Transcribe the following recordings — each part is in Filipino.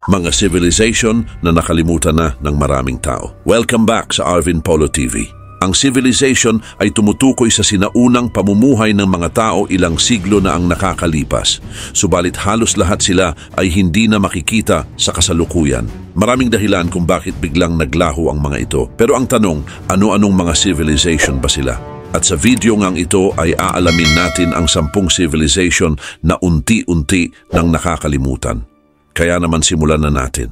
mga civilization na nakalimutan na ng maraming tao. Welcome back sa Arvin Polo TV. Ang civilization ay tumutukoy sa sinaunang pamumuhay ng mga tao ilang siglo na ang nakakalipas. Subalit halos lahat sila ay hindi na makikita sa kasalukuyan. Maraming dahilan kung bakit biglang naglaho ang mga ito. Pero ang tanong, ano-anong mga civilization ba sila? At sa video ngang ito ay aalamin natin ang 10 civilization na unti-unti nang nakakalimutan. Kaya naman simulan na natin.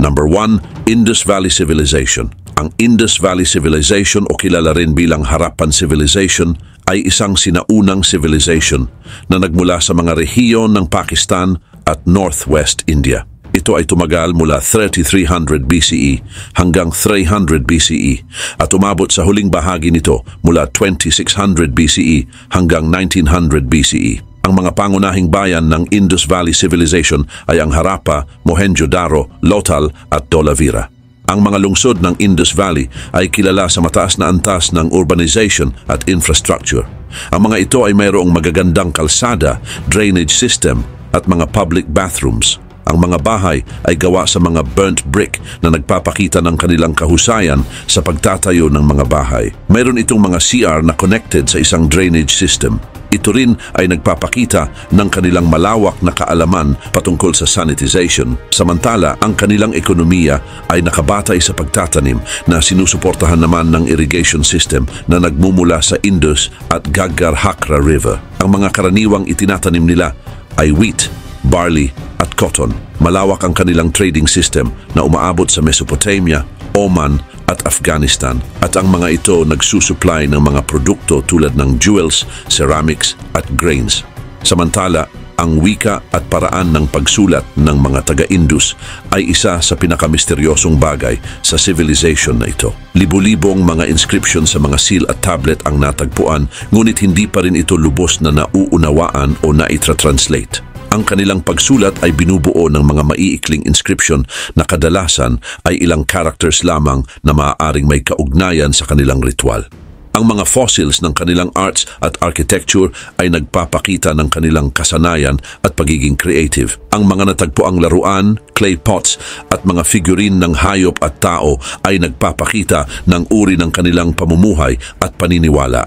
Number 1, Indus Valley Civilization. Ang Indus Valley Civilization o kilala rin bilang Harappan Civilization ay isang sinaunang civilization na nagmula sa mga rehiyon ng Pakistan at Northwest India. Ito ay tumagal mula 3300 BCE hanggang 300 BCE at umabot sa huling bahagi nito mula 2600 BCE hanggang 1900 BCE. Ang mga pangunahing bayan ng Indus Valley Civilization ay ang Harappa, Mohenjo-daro, Lothal at Dholavira. Ang mga lungsod ng Indus Valley ay kilala sa mataas na antas ng urbanization at infrastructure. Ang mga ito ay mayroong magagandang kalsada, drainage system at mga public bathrooms. Ang mga bahay ay gawa sa mga burnt brick na nagpapakita ng kanilang kahusayan sa pagtatayo ng mga bahay. Mayroon itong mga CR na connected sa isang drainage system. Ito rin ay nagpapakita ng kanilang malawak na kaalaman patungkol sa sanitization. Samantala, ang kanilang ekonomiya ay nakabatay sa pagtatanim na sinusuportahan naman ng irrigation system na nagmumula sa Indus at Ghaggar-Hakra River. Ang mga karaniwang itinatanim nila ay wheat, barley at cotton. Malawak ang kanilang trading system na umaabot sa Mesopotamia, Oman at Afghanistan at ang mga ito nagsusupply ng mga produkto tulad ng jewels, ceramics at grains. Samantala, ang wika at paraan ng pagsulat ng mga taga-Indus ay isa sa pinakamisteryosong bagay sa civilization na ito. Libo-libong mga inscription sa mga seal at tablet ang natagpuan, ngunit hindi pa rin ito lubos na nauunawaan o naitra-translate. Ang kanilang pagsulat ay binubuo ng mga maiikling inscription na kadalasan ay ilang characters lamang na maaaring may kaugnayan sa kanilang ritual. Ang mga fossils ng kanilang arts at architecture ay nagpapakita ng kanilang kasanayan at pagiging creative. Ang mga natagpuang laruan, clay pots at mga figurine ng hayop at tao ay nagpapakita ng uri ng kanilang pamumuhay at paniniwala.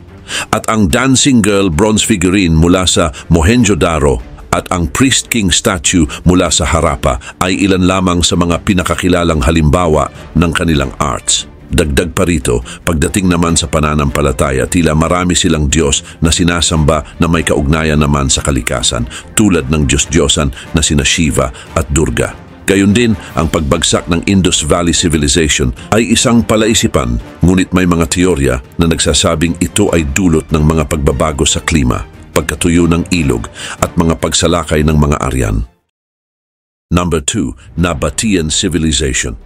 At ang dancing girl bronze figurine mula sa Mohenjo-daro at ang Priest King statue mula sa Harappa ay ilan lamang sa mga pinakakilalang halimbawa ng kanilang arts. Dagdag pa rito, pagdating naman sa pananampalataya, tila marami silang Diyos na sinasamba na may kaugnayan naman sa kalikasan, tulad ng Diyos-Diyosan na sina Shiva at Durga. Gayon din, ang pagbagsak ng Indus Valley Civilization ay isang palaisipan, ngunit may mga teorya na nagsasabing ito ay dulot ng mga pagbabago sa klima, pagkatuyo ng ilog at mga pagsalakay ng mga Aryan. Number 2, Nabatean Civilization.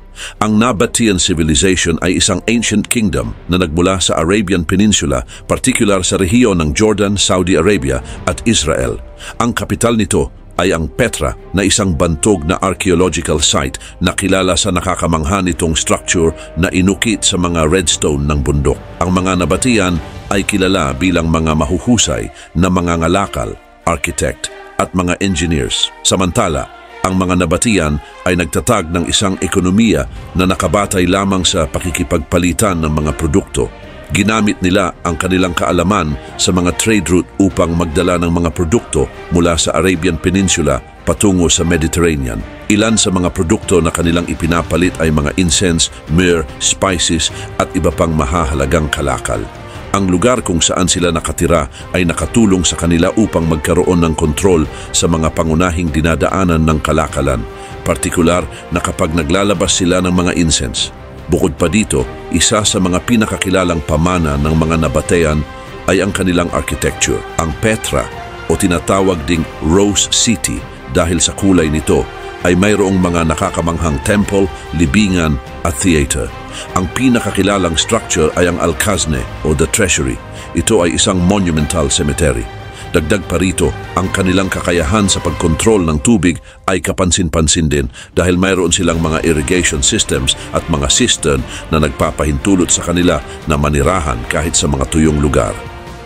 Ang Nabatean Civilization ay isang ancient kingdom na nagmula sa Arabian Peninsula, partikular sa rehiyon ng Jordan, Saudi Arabia at Israel. Ang kapital nito ay ang Petra na isang bantog na archaeological site na kilala sa nakakamangha nitong structure na inukit sa mga redstone ng bundok. Ang mga Nabatean ay kilala bilang mga mahuhusay na mga ngalakal, architect at mga engineers. Samantala, ang mga Nabatean ay nagtatag ng isang ekonomiya na nakabatay lamang sa pakikipagpalitan ng mga produkto. Ginamit nila ang kanilang kaalaman sa mga trade route upang magdala ng mga produkto mula sa Arabian Peninsula patungo sa Mediterranean. Ilan sa mga produkto na kanilang ipinapalit ay mga incense, myrrh, spices at iba pang mahahalagang kalakal. Ang lugar kung saan sila nakatira ay nakatulong sa kanila upang magkaroon ng kontrol sa mga pangunahing dinadaanan ng kalakalan, partikular na kapag naglalabas sila ng mga incense. Bukod pa dito, isa sa mga pinakakilalang pamana ng mga Nabatean ay ang kanilang architecture. Ang Petra o tinatawag ding Rose City dahil sa kulay nito ay mayroong mga nakakamanghang temple, libingan at theater. Ang pinakakilalang structure ay ang Al-Khazne o The Treasury. Ito ay isang monumental cemetery. Dagdag pa rito, ang kanilang kakayahan sa pagkontrol ng tubig ay kapansin-pansin din dahil mayroon silang mga irrigation systems at mga cistern na nagpapahintulot sa kanila na manirahan kahit sa mga tuyong lugar.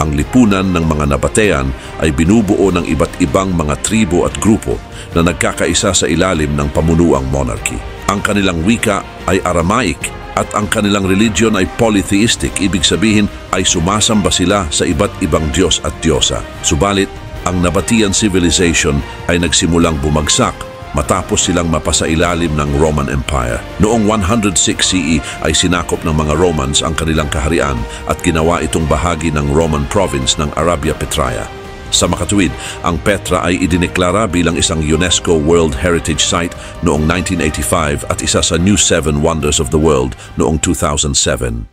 Ang lipunan ng mga nabatean ay binubuo ng iba't ibang mga tribo at grupo na nagkakaisa sa ilalim ng pamunuang monarchy. Ang kanilang wika ay Aramaic at ang kanilang religion ay polytheistic, ibig sabihin ay sumasamba sila sa iba't ibang Diyos at Diyosa. Subalit, ang Nabatean civilization ay nagsimulang bumagsak matapos silang mapasailalim ng Roman Empire. Noong 106 CE ay sinakop ng mga Romans ang kanilang kaharian at ginawa itong bahagi ng Roman province ng Arabia Petraea. Sa makatuwid, ang Petra ay idineklara bilang isang UNESCO World Heritage Site noong 1985 at isa sa New Seven Wonders of the World noong 2007.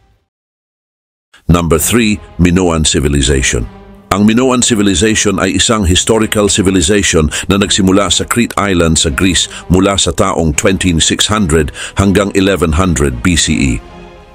Number 3, Minoan Civilization. Ang Minoan Civilization ay isang historical civilization na nagsimula sa Crete Island sa Greece mula sa taong 2600 hanggang 1100 BCE.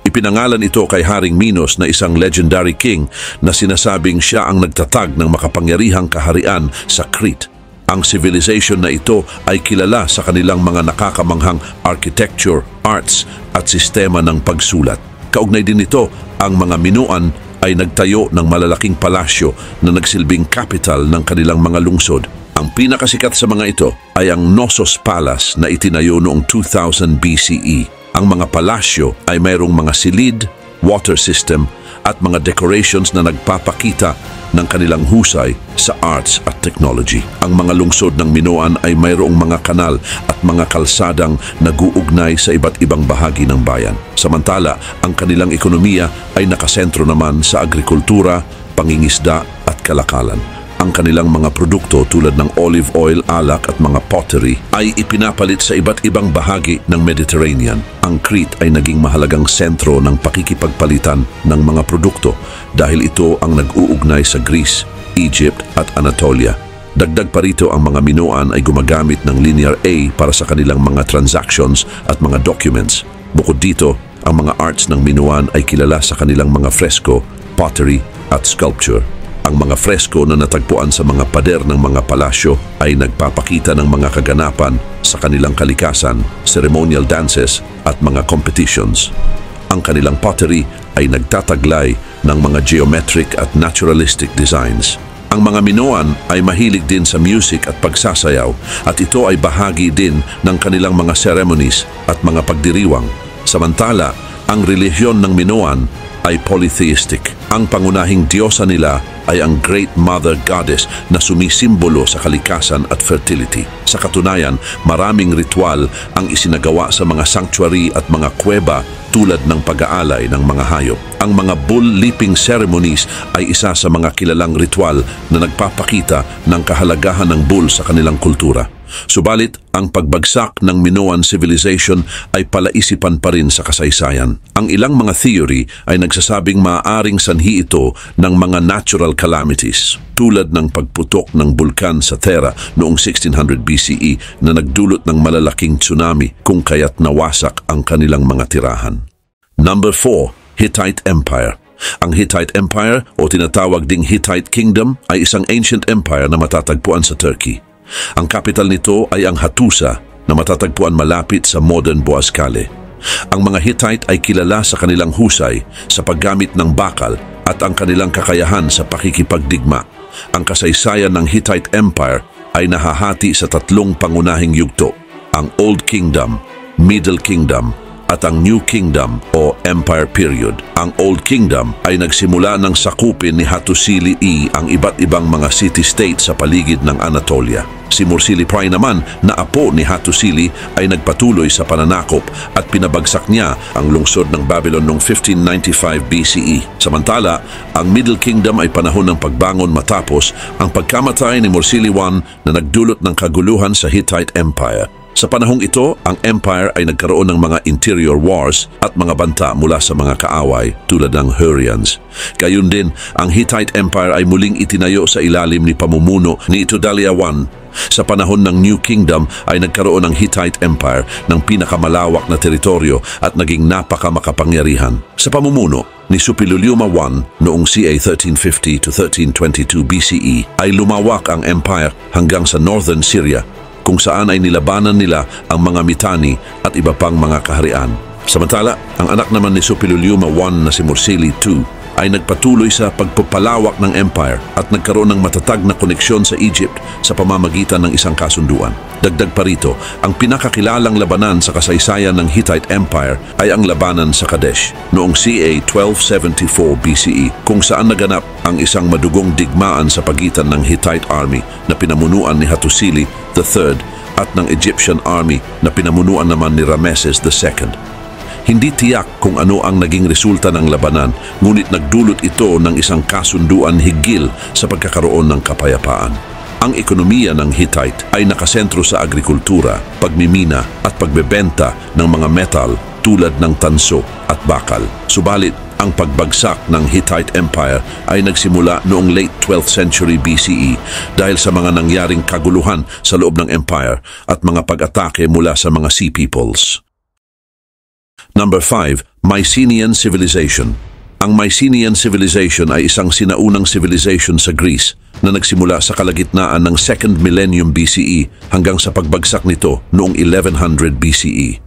Ipinangalan ito kay Haring Minos na isang legendary king na sinasabing siya ang nagtatag ng makapangyarihang kaharian sa Crete. Ang civilization na ito ay kilala sa kanilang mga nakakamanghang architecture, arts at sistema ng pagsulat. Kaugnay din nito, ang mga Minoan ay nagtayo ng malalaking palasyo na nagsilbing capital ng kanilang mga lungsod. Ang pinakasikat sa mga ito ay ang Knossos Palace na itinayo noong 2000 BCE. Ang mga palasyo ay mayroong mga silid, water system at mga decorations na nagpapakita ng kanilang husay sa arts at technology. Ang mga lungsod ng Minoan ay mayroong mga kanal at mga kalsadang nag-uugnay sa iba't ibang bahagi ng bayan. Samantala, ang kanilang ekonomiya ay nakasentro naman sa agrikultura, pangingisda at kalakalan. Ang kanilang mga produkto tulad ng olive oil, alak at mga pottery ay ipinapalit sa iba't ibang bahagi ng Mediterranean. Ang Crete ay naging mahalagang sentro ng pakikipagpalitan ng mga produkto dahil ito ang nag-uugnay sa Greece, Egypt at Anatolia. Dagdag pa rito, ang mga Minoan ay gumagamit ng Linear A para sa kanilang mga transactions at mga documents. Bukod dito, ang mga arts ng Minoan ay kilala sa kanilang mga fresko, pottery at sculpture. Ang mga fresko na natagpuan sa mga pader ng mga palasyo ay nagpapakita ng mga kaganapan sa kanilang kalikasan, ceremonial dances at mga competitions. Ang kanilang pottery ay nagtataglay ng mga geometric at naturalistic designs. Ang mga Minoan ay mahilig din sa music at pagsasayaw at ito ay bahagi din ng kanilang mga ceremonies at mga pagdiriwang. Samantala, ang relihiyon ng Minoan ay polytheistic. Ang pangunahing diyosa nila ay ang Great Mother Goddess na sumisimbolo sa kalikasan at fertility. Sa katunayan, maraming ritual ang isinagawa sa mga sanctuary at mga kuweba tulad ng pag-aalay ng mga hayop. Ang mga bull leaping ceremonies ay isa sa mga kilalang ritual na nagpapakita ng kahalagahan ng bull sa kanilang kultura. Subalit, ang pagbagsak ng Minoan civilization ay palaisipan pa rin sa kasaysayan. Ang ilang mga theory ay nagsasabing maaaring sanhi ito ng mga natural calamities, tulad ng pagputok ng bulkan sa Thera noong 1600 BCE na nagdulot ng malalaking tsunami kung kaya't nawasak ang kanilang mga tirahan. Number 4, Hittite Empire. Ang Hittite Empire o tinatawag ding Hittite Kingdom ay isang ancient empire na matatagpuan sa Turkey. Ang capital nito ay ang Hattusa na matatagpuan malapit sa modern Boğazkale. Ang mga Hittite ay kilala sa kanilang husay sa paggamit ng bakal at ang kanilang kakayahan sa pakikipagdigma. Ang kasaysayan ng Hittite Empire ay nahahati sa tatlong pangunahing yugto: ang Old Kingdom, Middle Kingdom at ang New Kingdom o Empire Period. Ang Old Kingdom ay nagsimula ng sakupin ni Hattusili I ang iba't ibang mga city-state sa paligid ng Anatolia. Si Mursili I naman na apo ni Hattusili ay nagpatuloy sa pananakop at pinabagsak niya ang lungsod ng Babylon noong 1595 BCE. Samantala, ang Middle Kingdom ay panahon ng pagbangon matapos ang pagkamatay ni Mursili I na nagdulot ng kaguluhan sa Hittite Empire. Sa panahong ito, ang empire ay nagkaroon ng mga interior wars at mga banta mula sa mga kaaway tulad ng Hurrians. Gayun din, ang Hittite Empire ay muling itinayo sa ilalim ni pamumuno ni Tudalia I. Sa panahon ng New Kingdom ay nagkaroon ng Hittite Empire ng pinakamalawak na teritoryo at naging napakamakapangyarihan. Sa pamumuno ni Suppiluliuma I noong CA 1350 to 1322 BCE ay lumawak ang empire hanggang sa northern Syria, kung saan ay nilabanan nila ang mga Mitanni at iba pang mga kaharian. Samantala, ang anak naman ni Suppiluliuma I na si Mursili II ay nagpatuloy sa pagpapalawak ng empire at nagkaroon ng matatag na koneksyon sa Egypt sa pamamagitan ng isang kasunduan. Dagdag pa rito, ang pinakakilalang labanan sa kasaysayan ng Hittite Empire ay ang labanan sa Kadesh noong CA 1274 BCE, kung saan naganap ang isang madugong digmaan sa pagitan ng Hittite army na pinamunuan ni Hattusili III at ng Egyptian army na pinamunuan naman ni Rameses II. Hindi tiyak kung ano ang naging resulta ng labanan, ngunit nagdulot ito ng isang kasunduan higil sa pagkakaroon ng kapayapaan. Ang ekonomiya ng Hittite ay nakasentro sa agrikultura, pagmimina at pagbebenta ng mga metal tulad ng tanso at bakal. Subalit, ang pagbagsak ng Hittite Empire ay nagsimula noong late 12th century BCE dahil sa mga nangyaring kaguluhan sa loob ng empire at mga pag-atake mula sa mga sea peoples. Number 5. Mycenaean Civilization. Ang Mycenaean Civilization ay isang sinaunang civilization sa Greece na nagsimula sa kalagitnaan ng 2nd millennium BCE hanggang sa pagbagsak nito noong 1100 BCE.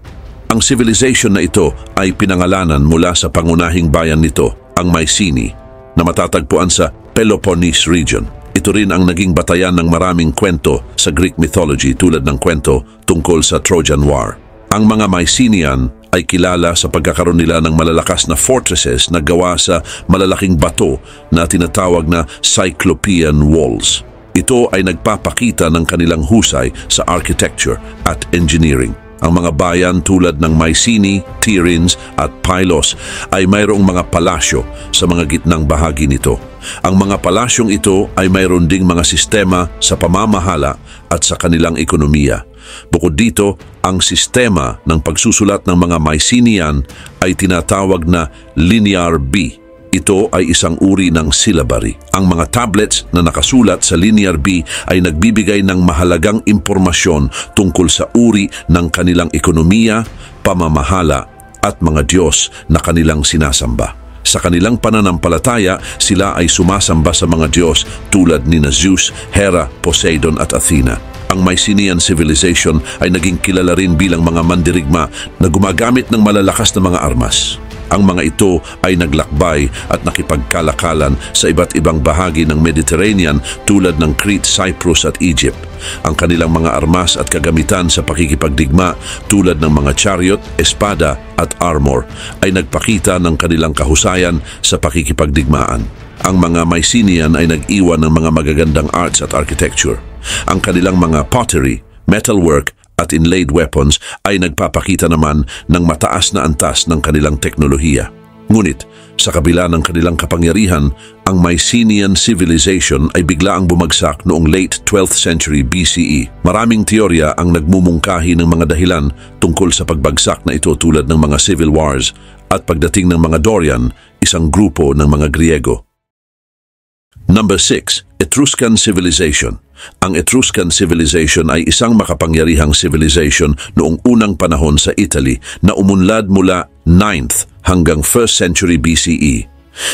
Ang civilization na ito ay pinangalanan mula sa pangunahing bayan nito, ang Mycenae, na matatagpuan sa Peloponnese region. Ito rin ang naging batayan ng maraming kwento sa Greek mythology tulad ng kwento tungkol sa Trojan War. Ang mga Mycenaean ay kilala sa pagkakaroon nila ng malalakas na fortresses na gawa sa malalaking bato na tinatawag na Cyclopean walls. Ito ay nagpapakita ng kanilang husay sa architecture at engineering. Ang mga bayan tulad ng Mycenae, Tiryns at Pylos ay mayroong mga palasyo sa mga gitnang bahagi nito. Ang mga palasyong ito ay mayroon ding mga sistema sa pamamahala at sa kanilang ekonomiya. Bukod dito, ang sistema ng pagsusulat ng mga Mycenaean ay tinatawag na Linear B. Ito ay isang uri ng syllabary. Ang mga tablets na nakasulat sa Linear B ay nagbibigay ng mahalagang impormasyon tungkol sa uri ng kanilang ekonomiya, pamamahala at mga Diyos na kanilang sinasamba. Sa kanilang pananampalataya, sila ay sumasamba sa mga Diyos tulad ni Zeus, Hera, Poseidon at Athena. Ang Mycenaean Civilization ay naging kilala rin bilang mga mandirigma na gumagamit ng malalakas na mga armas. Ang mga ito ay naglakbay at nakipagkalakalan sa iba't ibang bahagi ng Mediterranean tulad ng Crete, Cyprus at Egypt. Ang kanilang mga armas at kagamitan sa pakikipagdigma tulad ng mga chariot, espada at armor ay nagpakita ng kanilang kahusayan sa pakikipagdigmaan. Ang mga Mycenaean ay nag-iwan ng mga magagandang arts at architecture. Ang kanilang mga pottery, metalwork at inlaid weapons ay nagpapakita naman ng mataas na antas ng kanilang teknolohiya. Ngunit, sa kabila ng kanilang kapangyarihan, ang Mycenaean Civilization ay biglaang bumagsak noong late 12th century BCE. Maraming teorya ang nagmumungkahi ng mga dahilan tungkol sa pagbagsak na ito tulad ng mga civil wars at pagdating ng mga Dorian, isang grupo ng mga Griego. Number 6. Etruscan Civilization. Ang Etruscan Civilization ay isang makapangyarihang civilization noong unang panahon sa Italy na umunlad mula 9th hanggang 1st century BCE.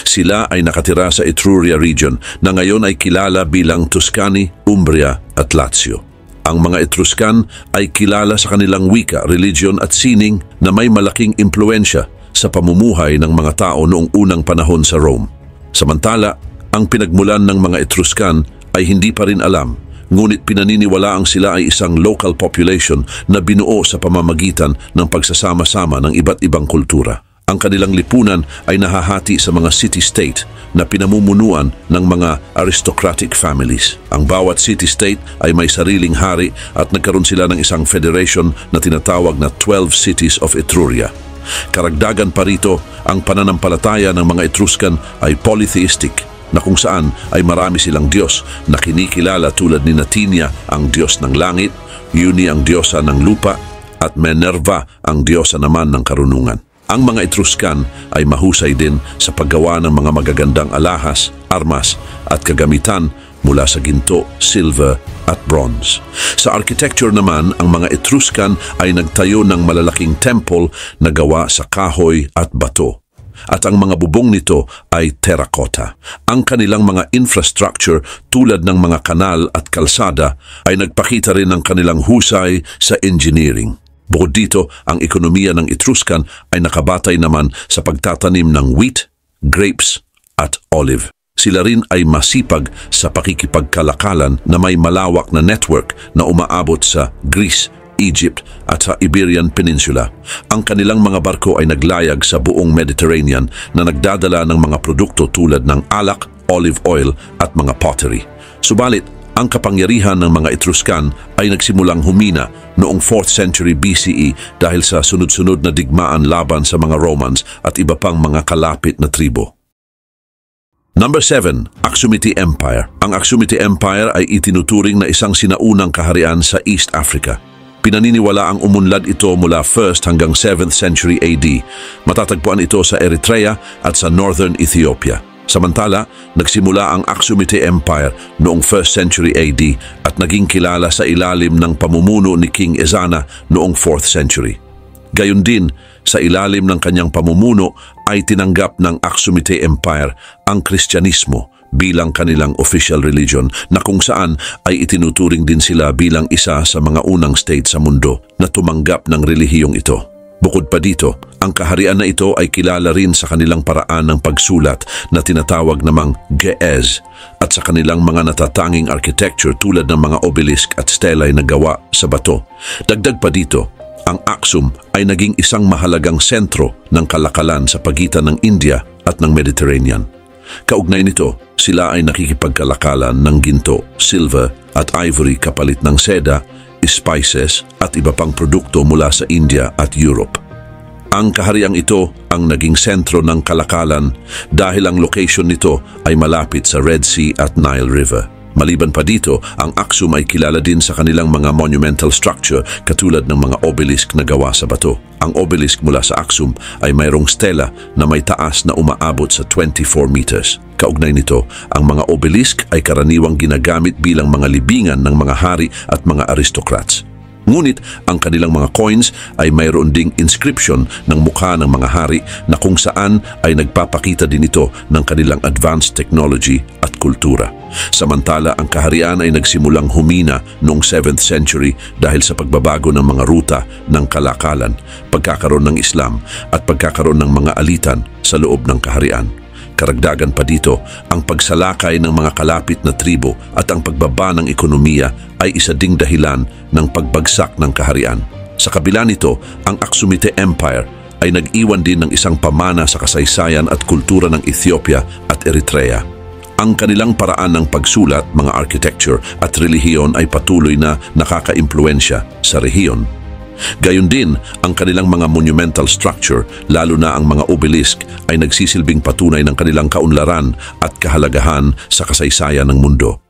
Sila ay nakatira sa Etruria region na ngayon ay kilala bilang Tuscany, Umbria at Lazio. Ang mga Etruscan ay kilala sa kanilang wika, religion at sining na may malaking impluensya sa pamumuhay ng mga tao noong unang panahon sa Rome. Samantala, ang pinagmulan ng mga Etruscan ay hindi pa rin alam, ngunit pinaniniwalaang sila ay isang local population na binuo sa pamamagitan ng pagsasama-sama ng iba't ibang kultura. Ang kanilang lipunan ay nahahati sa mga city-state na pinamumunuan ng mga aristocratic families. Ang bawat city-state ay may sariling hari at nagkaroon sila ng isang federation na tinatawag na 12 Cities of Etruria. Karagdagan pa rito, ang pananampalataya ng mga Etruscan ay polytheistic, na kung saan ay marami silang Diyos na kinikilala tulad ni Natinia, ang Diyos ng langit, Yuni ang Diyosa ng lupa, at Minerva ang Diyosa naman ng karunungan. Ang mga Etruscan ay mahusay din sa paggawa ng mga magagandang alahas, armas at kagamitan mula sa ginto, silver at bronze. Sa architecture naman, ang mga Etruscan ay nagtayo ng malalaking temple na gawa sa kahoy at bato. At ang mga bubong nito ay terracotta. Ang kanilang mga infrastructure tulad ng mga kanal at kalsada ay nagpakita rin ng kanilang husay sa engineering. Bukod dito, ang ekonomiya ng Etruscan ay nakabatay naman sa pagtatanim ng wheat, grapes at olive. Sila rin ay masipag sa pakikipagkalakalan na may malawak na network na umaabot sa Greece, Egypt at sa Iberian Peninsula. Ang kanilang mga barko ay naglayag sa buong Mediterranean na nagdadala ng mga produkto tulad ng alak, olive oil at mga pottery. Subalit, ang kapangyarihan ng mga Etruscan ay nagsimulang humina noong 4th century BCE dahil sa sunod-sunod na digmaan laban sa mga Romans at iba pang mga kalapit na tribo. Number 7, Aksumiti Empire. Ang Aksumiti Empire ay itinuturing na isang sinaunang kaharian sa East Africa. Pinaniniwala ang umunlad ito mula 1st hanggang 7th century AD. Matatagpuan ito sa Eritrea at sa northern Ethiopia. Samantala, nagsimula ang Aksumiti Empire noong 1st century AD at naging kilala sa ilalim ng pamumuno ni King Ezana noong 4th century. Gayon din, sa ilalim ng kanyang pamumuno ay tinanggap ng Aksumiti Empire ang Kristyanismo bilang kanilang official religion na kung saan ay itinuturing din sila bilang isa sa mga unang state sa mundo na tumanggap ng relihiyong ito. Bukod pa dito, ang kaharian na ito ay kilala rin sa kanilang paraan ng pagsulat na tinatawag namang Ge'ez at sa kanilang mga natatanging architecture tulad ng mga obelisk at stela'y na gawa sa bato. Dagdag pa dito, ang Aksum ay naging isang mahalagang sentro ng kalakalan sa pagitan ng India at ng Mediterranean. Kaugnay nito, sila ay nakikipagkalakalan ng ginto, silver at ivory kapalit ng seda, spices at iba pang produkto mula sa India at Europe. Ang kahariang ito ang naging sentro ng kalakalan dahil ang location nito ay malapit sa Red Sea at Nile River. Maliban pa dito, ang Aksum ay kilala din sa kanilang mga monumental structure katulad ng mga obelisk na gawa sa bato. Ang obelisk mula sa Aksum ay mayroong stela na may taas na umaabot sa 24 meters. Kaugnay nito, ang mga obelisk ay karaniwang ginagamit bilang mga libingan ng mga hari at mga aristocrats. Ngunit ang kanilang mga coins ay mayroon ding inscription ng mukha ng mga hari na kung saan ay nagpapakita din ito ng kanilang advanced technology at kultura. Samantala, ang kaharian ay nagsimulang humina noong 7th century dahil sa pagbabago ng mga ruta ng kalakalan, pagkakaroon ng Islam at pagkakaroon ng mga alitan sa loob ng kaharian. Karagdagan pa dito, ang pagsalakay ng mga kalapit na tribo at ang pagbaba ng ekonomiya ay isa ding dahilan ng pagbagsak ng kaharian. Sa kabila nito, ang Aksumiti Empire ay nag-iwan din ng isang pamana sa kasaysayan at kultura ng Ethiopia at Eritrea. Ang kanilang paraan ng pagsulat, mga architecture at relihiyon ay patuloy na nakaka-impluwensya sa rehiyon. Gayon din, ang kanilang mga monumental structure, lalo na ang mga obelisk, ay nagsisilbing patunay ng kanilang kaunlaran at kahalagahan sa kasaysayan ng mundo.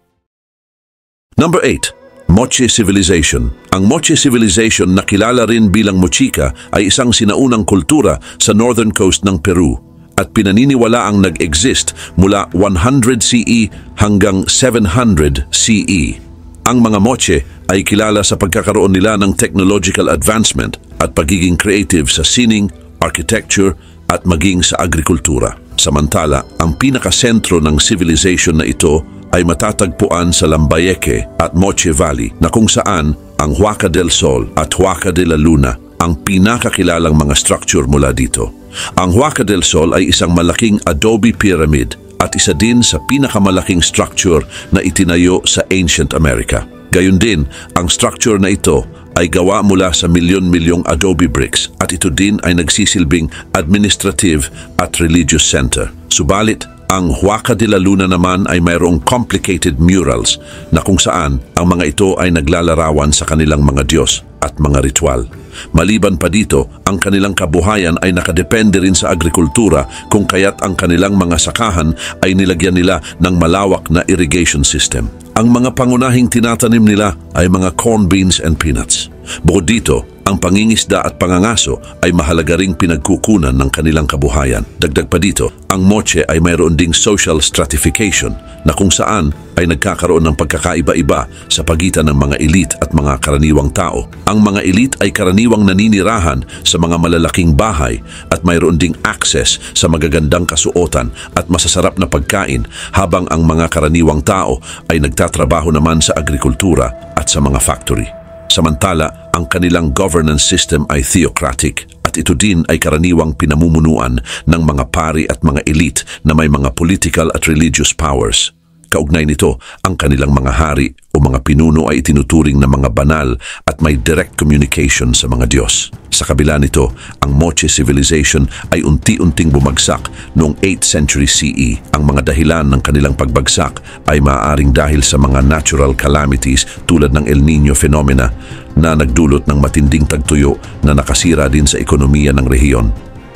Number 8. Moche Civilization. Ang Moche Civilization na kilala rin bilang Mochica ay isang sinaunang kultura sa northern coast ng Peru at pinaniniwala ang nag-exist mula 100 CE hanggang 700 CE. Ang mga Moche ay kilala sa pagkakaroon nila ng technological advancement at pagiging creative sa sining, architecture at maging sa agrikultura. Samantala, ang pinakasentro ng civilization na ito ay matatagpuan sa Lambayeque at Moche Valley na kung saan ang Huaca del Sol at Huaca de la Luna ang pinakakilalang mga structure mula dito. Ang Huaca del Sol ay isang malaking adobe pyramid at isa din sa pinakamalaking structure na itinayo sa Ancient America. Gayon din, ang structure na ito ay gawa mula sa milyon-milyong adobe bricks at ito din ay nagsisilbing administrative at religious center. Subalit, ang Huaca de la Luna naman ay mayroong complicated murals na kung saan ang mga ito ay naglalarawan sa kanilang mga Diyos at mga ritual. Maliban pa dito, ang kanilang kabuhayan ay nakadepende rin sa agrikultura kung kaya't ang kanilang mga sakahan ay nilagyan nila ng malawak na irrigation system. Ang mga pangunahing tinatanim nila ay mga corn beans and peanuts. Bukod dito, ang pangingisda at pangangaso ay mahalaga ring pinagkukunan ng kanilang kabuhayan. Dagdag pa dito, ang Moche ay mayroon ding social stratification na kung saan ay nagkakaroon ng pagkakaiba-iba sa pagitan ng mga elite at mga karaniwang tao. Ang mga elite ay karaniwang naninirahan sa mga malalaking bahay at mayroon ding access sa magagandang kasuotan at masasarap na pagkain habang ang mga karaniwang tao ay nagtatrabaho naman sa agrikultura at sa mga factory. Samantala, ang kanilang governance system ay theocratic at at ito din ay karaniwang pinamumunuan ng mga pari at mga elite na may mga political at religious powers. Kaugnay nito, ang kanilang mga hari o mga pinuno ay itinuturing na mga banal at may direct communication sa mga Diyos. Sa kabila nito, ang Moche civilization ay unti-unting bumagsak noong 8th century CE. Ang mga dahilan ng kanilang pagbagsak ay maaaring dahil sa mga natural calamities tulad ng El Niño phenomena na nagdulot ng matinding tagtuyo na nakasira din sa ekonomiya ng rehiyon.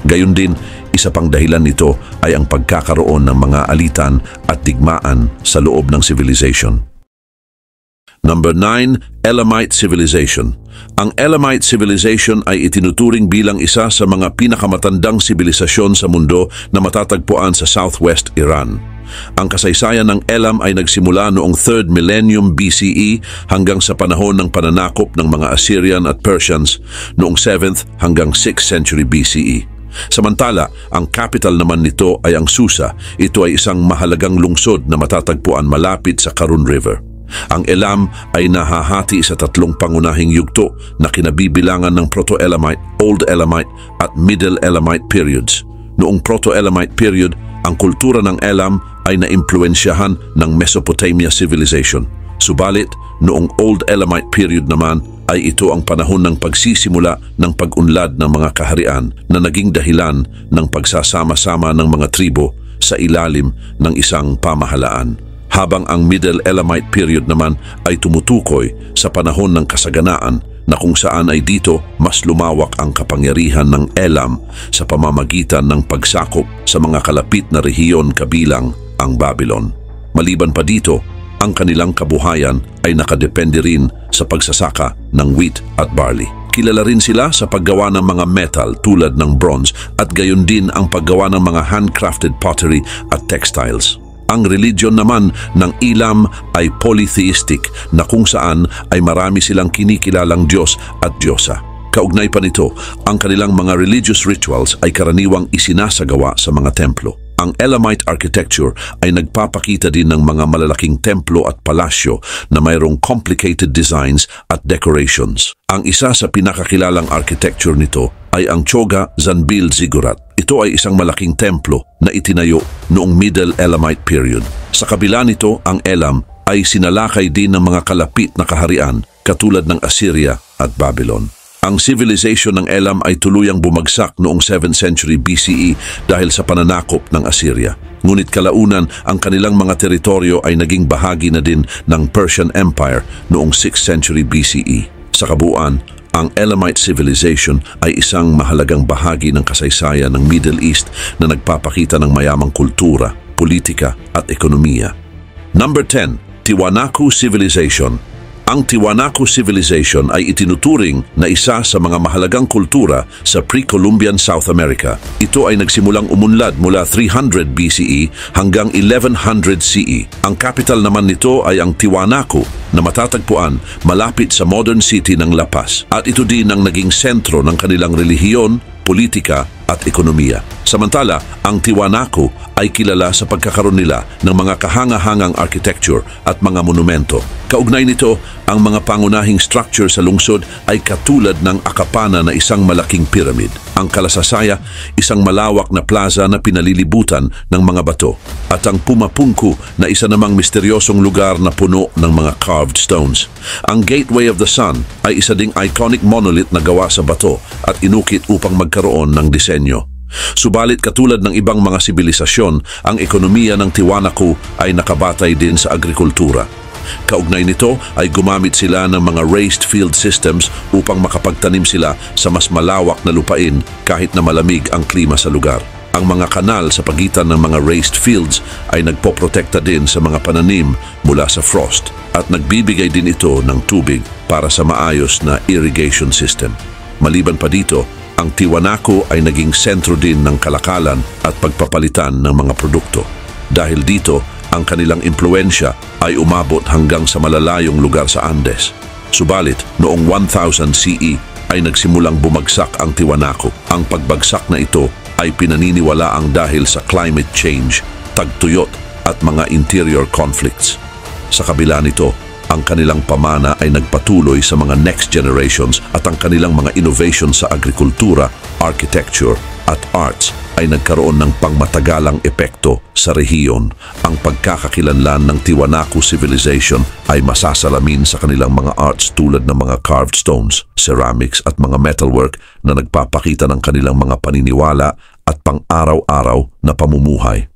Gayon din, isa pang dahilan nito ay ang pagkakaroon ng mga alitan at digmaan sa loob ng civilization. Number 9, Elamite Civilization. Ang Elamite Civilization ay itinuturing bilang isa sa mga pinakamatandang sibilisasyon sa mundo na matatagpuan sa southwest Iran. Ang kasaysayan ng Elam ay nagsimula noong 3rd millennium BCE hanggang sa panahon ng pananakop ng mga Assyrian at Persians noong 7th hanggang 6th century BCE. Samantala, ang capital naman nito ay ang Susa. Ito ay isang mahalagang lungsod na matatagpuan malapit sa Karun River. Ang Elam ay nahahati sa 3 pangunahing yugto na kinabibilangan ng Proto-Elamite, Old Elamite at Middle Elamite periods. Noong Proto-Elamite period, ang kultura ng Elam ay naimpluwensyahan ng Mesopotamia civilization. Subalit, noong Old Elamite period naman ay ito ang panahon ng pagsisimula ng pag-unlad ng mga kaharian na naging dahilan ng pagsasama-sama ng mga tribo sa ilalim ng isang pamahalaan. Habang ang Middle Elamite period naman ay tumutukoy sa panahon ng kasaganaan na kung saan ay dito mas lumawak ang kapangyarihan ng Elam sa pamamagitan ng pagsakop sa mga kalapit na rehiyon kabilang ang Babylon. Maliban pa dito, ang kanilang kabuhayan ay nakadepende rin sa pagsasaka ng wheat at barley. Kilala rin sila sa paggawa ng mga metal tulad ng bronze at gayon din ang paggawa ng mga handcrafted pottery at textiles. Ang religion naman ng Elam ay polytheistic na kung saan ay marami silang kinikilalang Diyos at Diyosa. Kaugnay pa nito, ang kanilang mga religious rituals ay karaniwang isinasagawa sa mga templo. Ang Elamite architecture ay nagpapakita din ng mga malalaking templo at palasyo na mayroong complicated designs at decorations. Ang isa sa pinakakilalang architecture nito ay ang Choga Zanbil Ziggurat. Ito ay isang malaking templo na itinayo noong Middle Elamite period. Sa kabila nito, ang Elam ay sinalakay din ng mga kalapit na kaharian katulad ng Assyria at Babylon. Ang civilization ng Elam ay tuluyang bumagsak noong 7th century BCE dahil sa pananakop ng Assyria. Ngunit kalaunan, ang kanilang mga teritoryo ay naging bahagi na din ng Persian Empire noong 6th century BCE. Sa kabuuan, ang Elamite civilization ay isang mahalagang bahagi ng kasaysayan ng Middle East na nagpapakita ng mayamang kultura, politika at ekonomiya. Number 10, Tiwanaku Civilization. Ang Tiwanaku Civilization ay itinuturing na isa sa mga mahalagang kultura sa pre-Columbian South America. Ito ay nagsimulang umunlad mula 300 BCE hanggang 1100 CE. Ang capital naman nito ay ang Tiwanaku na matatagpuan malapit sa modern city ng La Paz. At ito din ang naging sentro ng kanilang relihiyon, politika at ekonomiya. Samantala, ang Tiwanaku ay kilala sa pagkakaroon nila ng mga kahanga-hangang architecture at mga monumento. Kaugnay nito, ang mga pangunahing structure sa lungsod ay katulad ng Akapana na isang malaking pyramid. Ang Kalasasaya, isang malawak na plaza na pinalilibutan ng mga bato. At ang Pumapungku na isa namang misteryosong lugar na puno ng mga carved stones. Ang Gateway of the Sun ay isa ding iconic monolith na gawa sa bato at inukit upang magkaroon ng disenyo. Subalit katulad ng ibang mga sibilisasyon, ang ekonomiya ng Tiwanaku ay nakabatay din sa agrikultura. Kaugnay nito ay gumamit sila ng mga raised field systems upang makapagtanim sila sa mas malawak na lupain kahit na malamig ang klima sa lugar. Ang mga kanal sa pagitan ng mga raised fields ay nagpoprotekta din sa mga pananim mula sa frost at nagbibigay din ito ng tubig para sa maayos na irrigation system. Maliban pa dito, ang Tiwanaku ay naging sentro din ng kalakalan at pagpapalitan ng mga produkto. Dahil dito, ang kanilang impluensya ay umabot hanggang sa malalayong lugar sa Andes. Subalit, noong 1000 CE ay nagsimulang bumagsak ang Tiwanaku. Ang pagbagsak na ito ay pinaniniwalaang dahil sa climate change, tagtuyot at mga interior conflicts. Sa kabila nito, Ang kanilang pamana ay nagpatuloy sa mga next generations at ang kanilang mga innovation sa agrikultura, architecture at arts ay nagkaroon ng pangmatagalang epekto sa rehiyon. Ang pagkakakilanlan ng Tiwanaku Civilization ay masasalamin sa kanilang mga arts tulad ng mga carved stones, ceramics at mga metalwork na nagpapakita ng kanilang mga paniniwala at pang-araw-araw na pamumuhay.